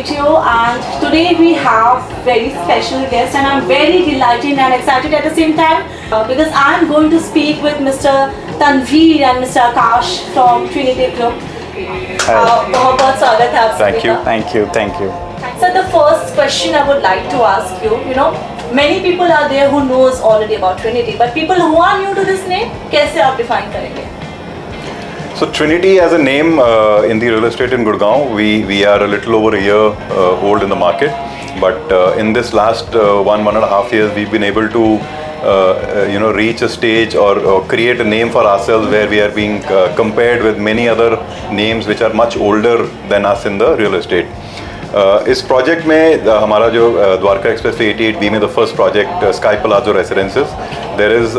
meet you, and today we have very special guest, and I'm very delighted and excited at the same time because I'm going to speak with Mr. Tanveer and Mr. Akash from Trinity Group. बहुत स्वागत है आप सभी का. Thank you. So the first question I would like to ask you, many people are there who knows already about Trinity, but people who are new to this name, कैसे आप define करेंगे? So Trinity as a name in the real estate in Gurgaon, we are a little over a year old in the market, but in this last 1.5 years, we've been able to reach a stage or create a name for ourselves where we are being compared with many other names which are much older than us in the real estate. इस project में हमारा जो Dwarka express 88B में the first project Sky Plazo Residences, there is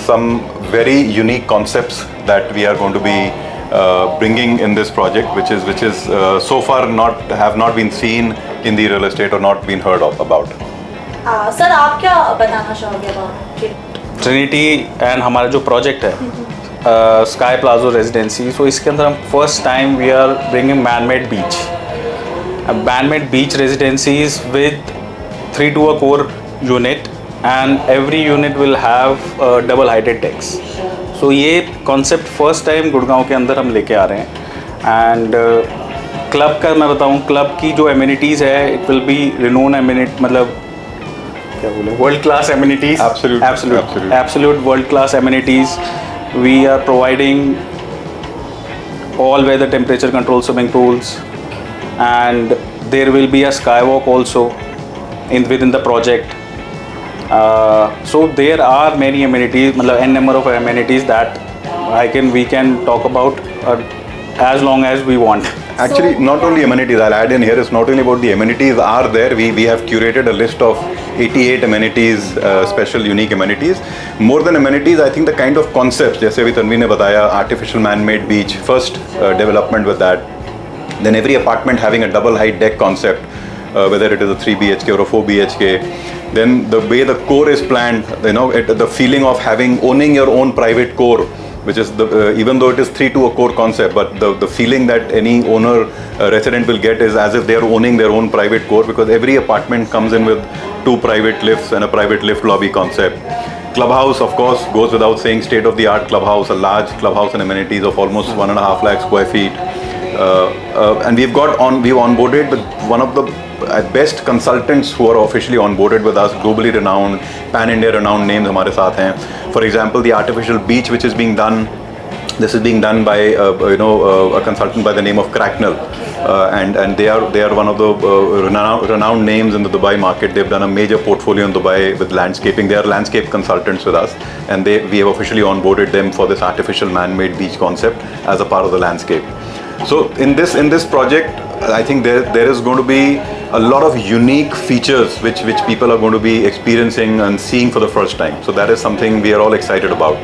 some very unique concepts that we are going to be bringing in this project, which is so far have not been seen in the real estate or not been heard of about. Sir आप क्या बताना चाहोगे about Trinity and हमारा जो project है sky palazzo residency, सो इसके अंदर हम first time we are bringing man made beach, man-made beach residencies with 3 to a core unit, and every unit will have double heighted decks. So ये concept first time Gurgaon के अंदर हम लेके आ रहे हैं. And क्लब का मैं बताऊँ, क्लब की जो amenities है it will be renowned amenities, मतलब क्या बोले, world class amenities. Absolute world class amenities. We are providing all weather temperature control swimming pools, and there will be a skywalk also within the project. So there are many amenities, n number of amenities that we can talk about as long as we want. Actually, not only amenities, I'll add in here, it's not only about the amenities are there. We have curated a list of 88 amenities, special unique amenities. More than amenities, I think the kind of concepts, जैसे अभी तन्वी ने बताया, artificial man-made beach, first development with that. Then every apartment having a double height deck concept, whether it is a 3 BHK or a 4 BHK. Then the way the core is planned, the feeling of owning your own private core, which is even though it is 3 to a core concept, but the feeling that any owner resident will get is as if they are owning their own private core, because every apartment comes in with 2 private lifts and a private lift lobby concept. Clubhouse, of course, goes without saying, state of the art clubhouse, a large clubhouse and amenities of almost 1.5 lakh square feet. And we've onboarded one of the best consultants who are officially onboarded with us, globally renowned, pan-India renowned names हमारे साथ हैं. For example, the artificial beach which is being done, this is being done by a consultant by the name of Cracknell, and they are one of the renowned names in the Dubai market. They've done a major portfolio in Dubai with landscaping. They are landscape consultants with us, and we have officially onboarded them for this artificial man-made beach concept as a part of the landscape. So in this project, I think there is going to be a lot of unique features which people are going to be experiencing and seeing for the first time. So that is something we are all excited about.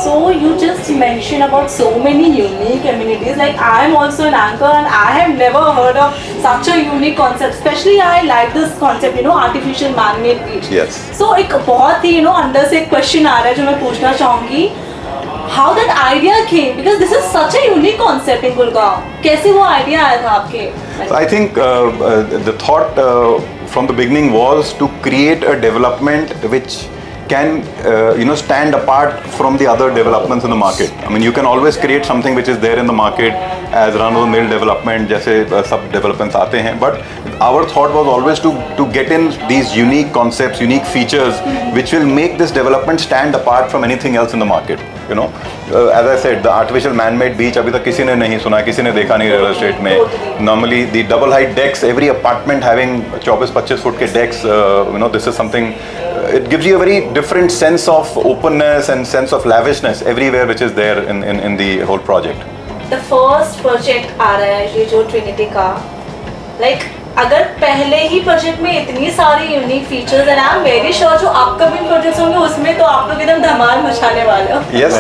So you just mentioned about so many unique amenities. Like I am also an anchor and I have never heard of such a unique concept. Especially I like this concept, artificial man-made beach. Yes. So एक बहुत ही अंदर से एक question आ रहा है जो मैं पूछना चाहूँगी. How that idea came? Because this is such a unique concept in Gurgaon. कैसे वो idea आया था आपके? I think the thought from the beginning was to create a development which can stand apart from the other developments in the market. I mean, you can always create something which is there in the market as run-of-the-mill development, जैसे सब developments आते हैं. But our thought was always to get in these unique concepts, unique features, which will make this development stand apart from anything else in the market. As I said, the artificial man-made beach अभी तक किसी ने नहीं सुना, किसी ने देखा नहीं real estate में. Normally the double height decks, every apartment having 24-25 foot के decks, this is something. It gives you a very different sense of openness and sense of lavishness everywhere which is there in the whole project. The first project आ रहा है ये जो Trinity का, like अगर पहले ही project में इतनी सारी unique features and I am very sure जो अपकमिंग प्रोजेक्ट्स होंगे उसमें तो आप लोग एकदम धमाल मचाने वाले हो. Yes,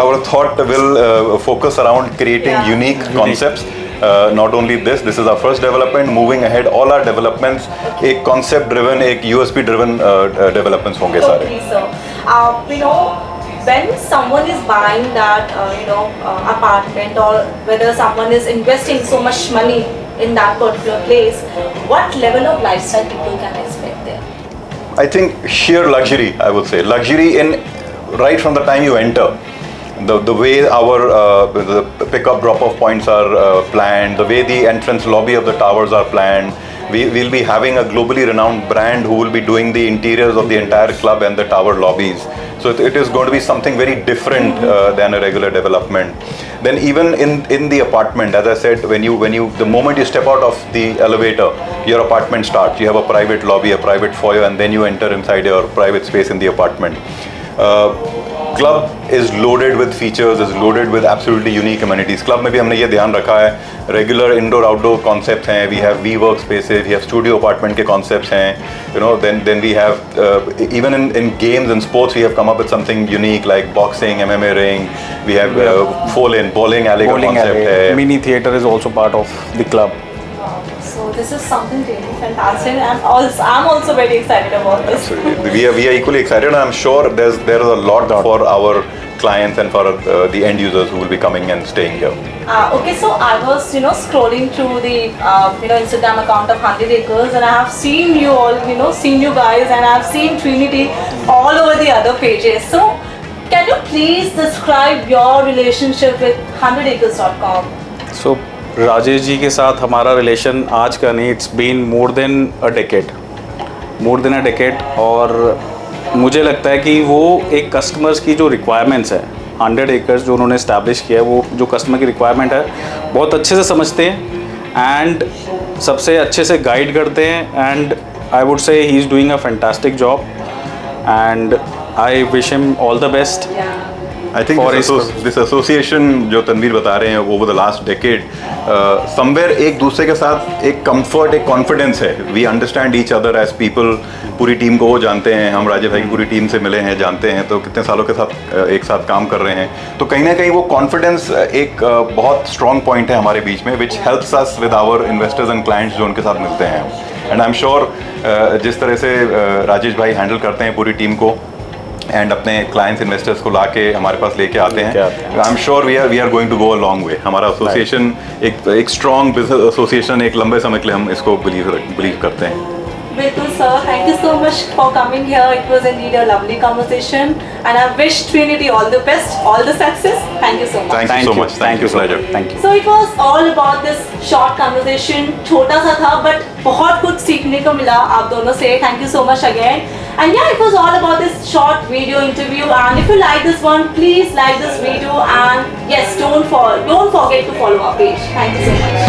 our thought will focus around creating unique concepts. Not only this is our first development. Moving ahead, all our developments एक concept driven, एक USP driven developments होंगे सारे. Totally, sir. When someone is buying that apartment, or whether someone is investing so much money in that particular place, what level of lifestyle people can expect there? I think sheer luxury, I would say. Luxury in right from the time you enter. The way our the pick-up drop-off points are planned, the way the entrance lobby of the towers are planned. We'll be having a globally renowned brand who will be doing the interiors of the entire club and the tower lobbies. So it is going to be something very different than a regular development. Then even in the apartment, as I said, the moment you step out of the elevator, your apartment starts. You have a private lobby, a private foyer, and then you enter inside your private space in the apartment. Club is loaded with features, is loaded with absolutely unique amenities. Club में भी हमने ये ध्यान रखा है, regular indoor outdoor concepts हैं, we have WeWork spaces, we have studio apartment के concepts हैं, you know, then we have even in games and sports we have come up with something unique like boxing, MMA ring, we have bowling alley का concept है. Mini theater is also part of the club. So this is something really fantastic, and I'm also very excited about this. Absolutely. We are equally excited, and I'm sure there is a lot for our clients and for the end users who will be coming and staying here. Okay, so I was scrolling through the Instagram account of 100 Acres, and I have seen you all, seen you guys, and I have seen Trinity all over the other pages. So can you please describe your relationship with 100acres.com? So Rajesh ji के साथ हमारा relation आज का नहीं, it's been more than a decade और मुझे लगता है कि वो एक कस्टमर्स की जो रिक्वायरमेंट्स है 100 एकर्स जो उन्होंने इस्टेब्लिश किया है, वो जो कस्टमर की रिक्वायरमेंट है बहुत अच्छे से समझते हैं एंड सबसे अच्छे से गाइड करते हैं and I would say he is doing a fantastic job and I wish him all the best. I think this association जो तनवीर बता रहे हैं over the last decade, somewhere एक दूसरे के साथ एक comfort, एक confidence है. We understand each other as people. पूरी टीम को वो जानते हैं, हम राजेश भाई की पूरी टीम से मिले हैं, जानते हैं, तो कितने सालों के साथ एक साथ काम कर रहे हैं. तो कहीं ना कहीं वो confidence एक बहुत strong point है हमारे बीच में, which helps us with our investors and clients जो उनके साथ मिलते हैं. And I'm sure जिस तरह से राजेश भाई हैंडल करते हैं पूरी टीम को एंड अपने क्लाइंट्स इन्वेस्टर्स को लाके हमारे पास लेके आते हैं, I am sure we are going to go a long way. हमारा एसोसिएशन एक स्ट्रॉन्ग बिजनेस एसोसिएशन एक लंबे समय के लिए हम इसको बिलीव करते हैं. बिल्कुल sir, thank you so much for coming here. It was indeed a lovely conversation and I wish Trinity all the best, all the success. Thank you so much. Thank you so much. Thank you pleasure. Thank you. So it was all about this short conversation. छोटा सा था but बहुत कुछ सीखने को मिला आप दोनों से. Thank you so much again. And yeah, it was all about this short video interview, and if you like this one, please like this video, and yes, don't forget to follow our page. Thank you so much.